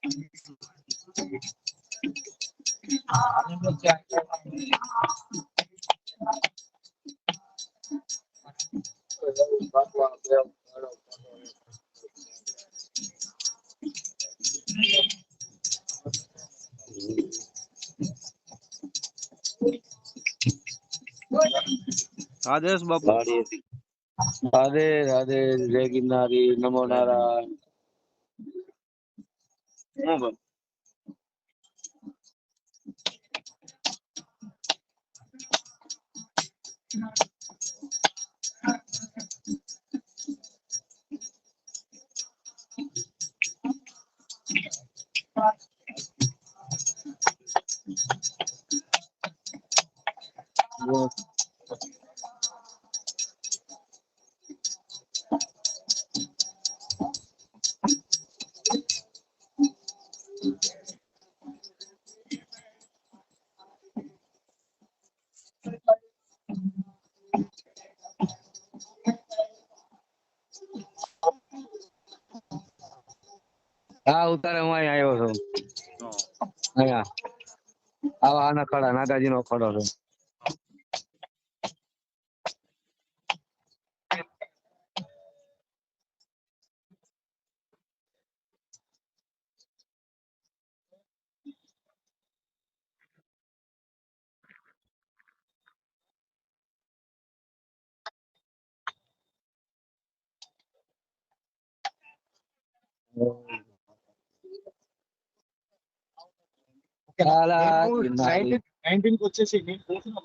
આદેશ બાપુ રાધે રાધે જય ગિરનારી નમો નારાયણ હું બાપુ હા ઉતારે હું અહીંયા આવ્યો છું અહીંયા આવા આના ખડા નાગાજી નો ખડો છે గిરનારી 19 కి వచ్చేసి నేను పోతున్నా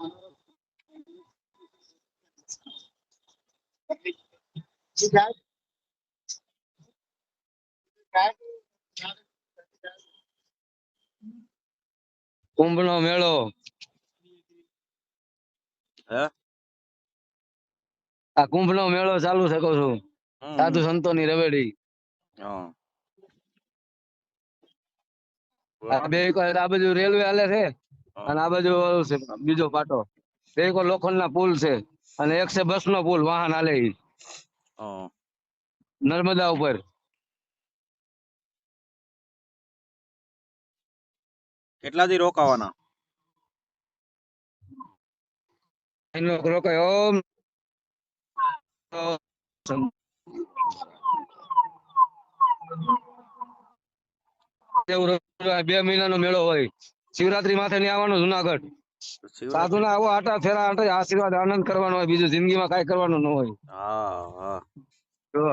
કુંભ નો મેળો હે આ કુંભ નો મેળો ચાલુ છે કહું છું સાધુ સંતો ની રવેડી હા આ બે આ બાજુ રેલવે હાલે છે અને આ બાજુ ઓલું છે બીજો પાટો એક લોખંડ ના પુલ છે અને એક છે બસ નો પુલ વાહન હાલે ઈ હા નર્મદા ઉપર કેટલા દી રોકાવાના એનો રોકાય ઓમ એવું 2 મહિનાનો મેળો હોય શિવરાત્રી માથે નહીં આવવાનું જુનાગઢ સાધુ ના આવો આટા ફેરા આટા આશીર્વાદ આનંદ કરવાનો હોય બીજું જિંદગીમાં કઈ કરવાનું ન હોય હા હા જો